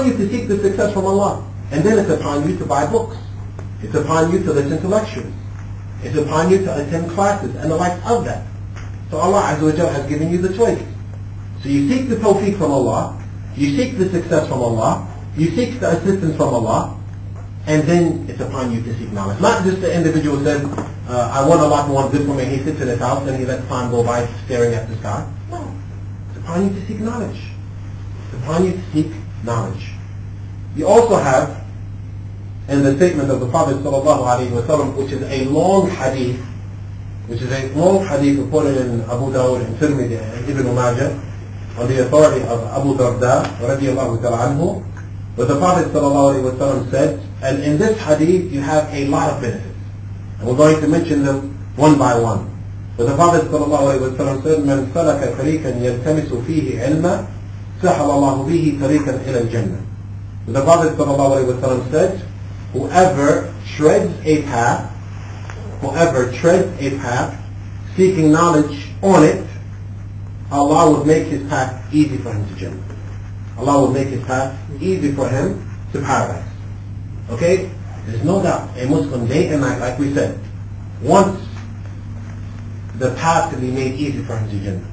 you to seek the success from Allah. And then it's upon you to buy books. It's upon you to listen to lectures. It's upon you to attend classes and the like of that. So Allah Azza wa Jalla has given you the choice. So you seek the tawfiq from Allah, you seek the success from Allah, you seek the assistance from Allah, and then it's upon you to seek knowledge. Not just the individual says, I want Allah to want good for me, he sits in his house and he lets time go by staring at the sky. No. It's upon you to seek knowledge. It's upon you to seek knowledge. You also have, in the statement of the Prophet ﷺ, which is a long hadith, reported in Abu Dawood and Tirmidhi and Ibn Majah, on the authority of Abu Darda radiallahu ta'ala anhu, but the Prophet ﷺ said, and in this hadith you have a lot of benefits. And we're going to mention them one by one. But the Prophet ﷺ said, من سلك طريقا يلتمس فيه علما سهل الله به طريقا إلى الجنة. The Prophet ﷺ said, whoever treads a path seeking knowledge on it, Allah would make his path easy for him to Jannah. Allah will make his path easy for him to paradise. Okay? There's no doubt a Muslim day and night, like we said, wants the path to be made easy for him to Jannah.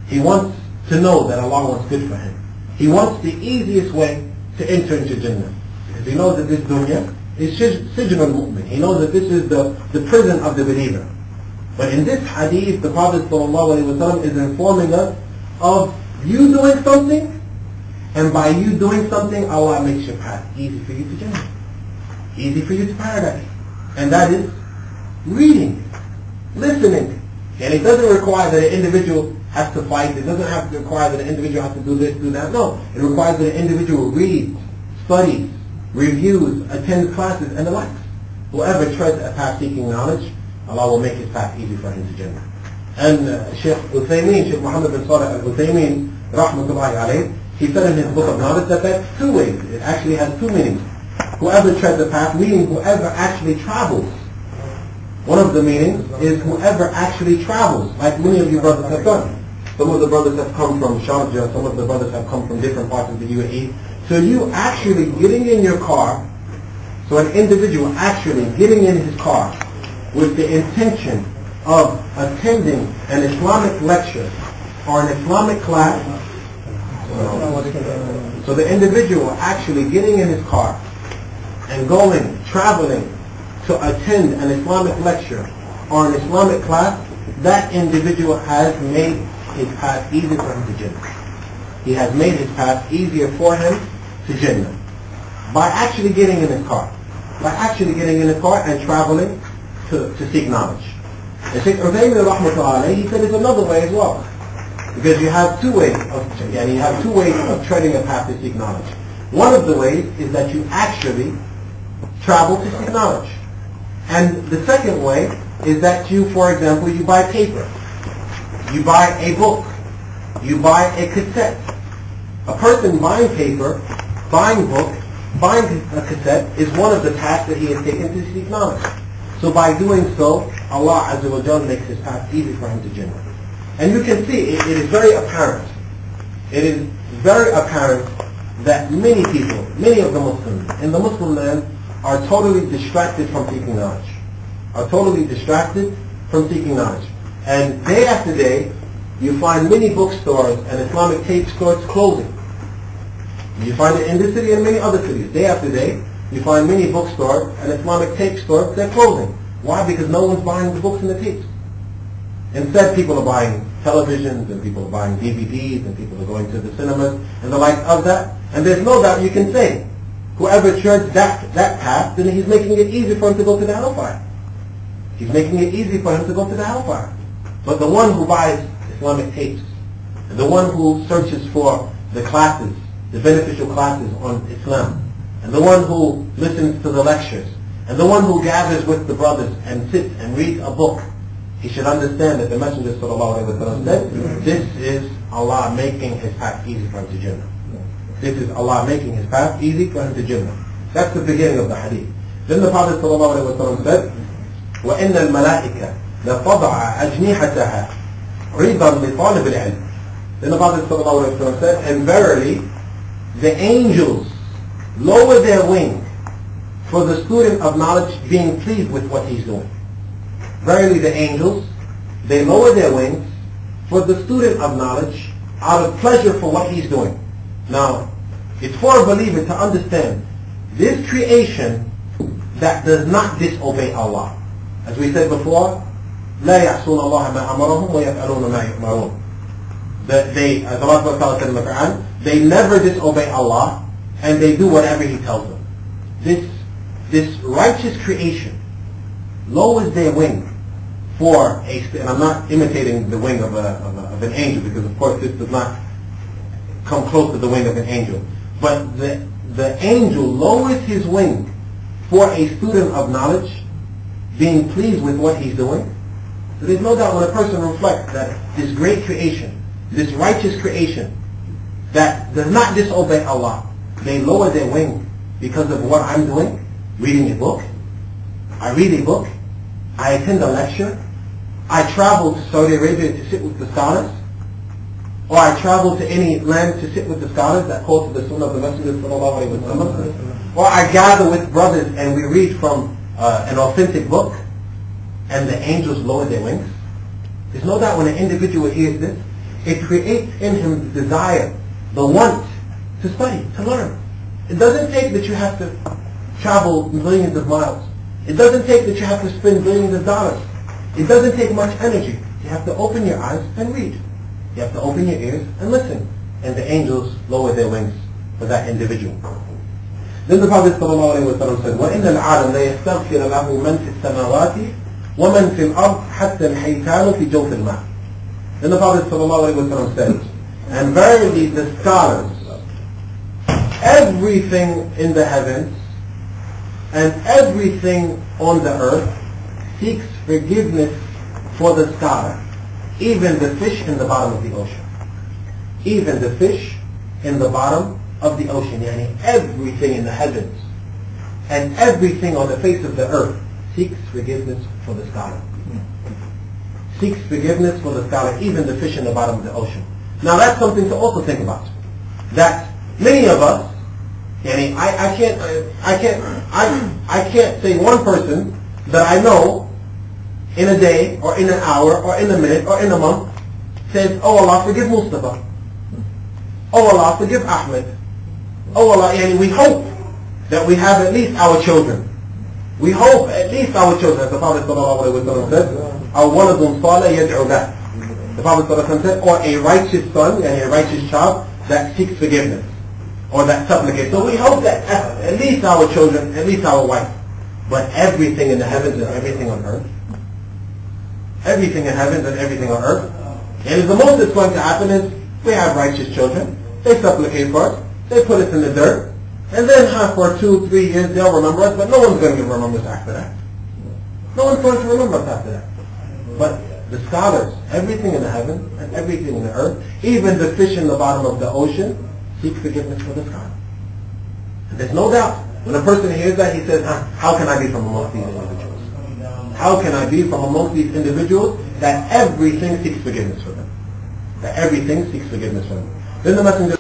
He wants to know that Allah wants good for him. He wants the easiest way to enter into Jannah. Because he knows that this dunya is sijn al-mu'min. He knows that this is the prison of the believer. But in this hadith, the Prophet ﷺ is informing us of you doing something, and by you doing something, Allah makes your path easy for you to Jannah, easy for you to paradise. And that is reading, listening. And it doesn't require that an individual has to fight. It doesn't have to require that an individual has to do this, do that. No, it requires that an individual reads, studies, reviews, attends classes, and the like. Whoever treads a path seeking knowledge, Allah will make his path easy for him to Jannah. And Sheikh Muhammad bin Salih Al-Uthaymeen, rahmatullahi alayhi, he said in his book of knowledge that that's two ways. It actually has two meanings. Whoever treads the path, meaning whoever actually travels. One of the meanings is whoever actually travels, like many of you brothers have done. Some of the brothers have come from Sharjah, some of the brothers have come from different parts of the UAE. So you actually getting in your car, so an individual actually getting in his car with the intention of attending an Islamic lecture or an Islamic class. So the individual actually getting in his car and traveling to attend an Islamic lecture or an Islamic class, that individual has made his path easy for him to Jannah. He has made his path easier for him to Jannah by actually getting in his car. And traveling to seek knowledge. And Shaykh Uthaymeen rahmatullahi alayhi, he said it's another way as well. Because you have two ways of treading a path to seek knowledge. One of the ways is that you actually travel to seek knowledge. And the second way is that you, for example, you buy paper. You buy a book. You buy a cassette. A person buying paper, buying a book, buying a cassette is one of the tasks that he has taken to seek knowledge. So by doing so, Allah Azza wa Jalla makes his path easy for him to Jannah. And you can see, it is very apparent. It is very apparent that many people, many of the Muslims in the Muslim land are totally distracted from seeking knowledge. And day after day, you find many bookstores and Islamic tape stores closing. You find it in this city and many other cities. Day after day, you find many bookstores and Islamic tape stores, they're closing. Why? Because no one's buying the books and the tapes. Instead, people are buying televisions, and people are buying DVDs, and people are going to the cinemas, and the like of that. And there's no doubt you can say, whoever treads that path, then he's making it easy for him to go to the hellfire. But the one who buys Islamic tapes, and the one who searches for the classes, the beneficial classes on Islam, and the one who listens to the lectures, and the one who gathers with the brothers and sits and reads a book, he should understand that the Messenger ﷺ said, this is Allah making his path easy for him to Jannah. That's the beginning of the hadith. Then the Prophet ﷺ said, وَإِنَّ الْمَلَائِكَ لَتَضَعَ أَجْنِحَتَهَا رِضًا لِطَالِبِ الْعِلْمِ. Then the Prophet ﷺ said, and verily, the angels lower their wing for the student of knowledge being pleased with what he's doing. Verily the angels, they lower their wings for the student of knowledge out of pleasure for what he's doing. Now, it's for a believer to understand this creation that does not disobey Allah. As we said before, لا يعصون الله ما أمرهم ويفعلون ما يؤمرون. They, as Allah said in the Quran, they never disobey Allah and they do whatever He tells them. This righteous creation lowers their wing for a, and I'm not imitating the wing of an angel, because of course this does not come close to the wing of an angel. But the angel lowers his wing for a student of knowledge being pleased with what he's doing. So there's no doubt when a person reflects that this great creation, this righteous creation that does not disobey Allah, they lower their wing because of what I'm doing, reading a book. I read a book, I attend a lecture, I travel to Saudi Arabia to sit with the scholars, or I travel to any land to sit with the scholars that quote to the Sunnah of the Messenger sallallahu alaihi wasallam, or I gather with brothers and we read from an authentic book, and the angels lower their wings. There's no doubt when an individual hears this, it creates in him the desire, the want to study, to learn. It doesn't take that you have to travel millions of miles. It doesn't take that you have to spend billions of dollars. It doesn't take much energy. You have to open your eyes and read. You have to open your ears and listen. And the angels lower their wings for that individual. Then the Prophet ﷺ said, وَإِنَّ الْعَالَمْ لَيَسْتَغْفِرَ لَهُ مَنْ فِي السَّمَاوَاتِ وَمَنْ فِي الْأَرْضِ حَتَّى الْحَيْتَانُ فِي جَوْفِ الْمَاءِ. Then the Prophet ﷺ said, and verily the scholars, everything in the heavens and everything on the earth seeks forgiveness for the scholar, even the fish in the bottom of the ocean. Even the fish in the bottom of the ocean. Yani everything in the heavens and everything on the face of the earth seeks forgiveness for the scholar. Seeks forgiveness for the scholar, even the fish in the bottom of the ocean. Now that's something to also think about. That many of us, yani I can't say one person that I know in a day or in an hour or in a minute or in a month says, oh Allah forgive Mustafa. Oh Allah forgive Ahmed. Oh Allah, yani we hope that we have at least our children. We hope at least our children, as the Prophet ﷺ said, أَوْوَلَدٌ صَالَ يَدْعُ لَهُ. The Prophet ﷺ said, or a righteous son, and a righteous child that seeks forgiveness, or that supplicates. So we hope that at least our children, at least our wife, but everything in the heavens and everything on earth, everything in heavens and everything on earth, and the most that's going to happen is we have righteous children, they supplicate for us, they put us in the dirt, and then for 2-3 years they'll remember us, but no one's going to remember us after that. No one's going to remember us after that. But the scholars, everything in the heaven and everything in the earth, even the fish in the bottom of the ocean, seek forgiveness for the scholar. And there's no doubt, when a person hears that, he says, how can I be from amongst these individuals? How can I be from amongst these individuals that everything seeks forgiveness for them? That everything seeks forgiveness for them. Then the Messenger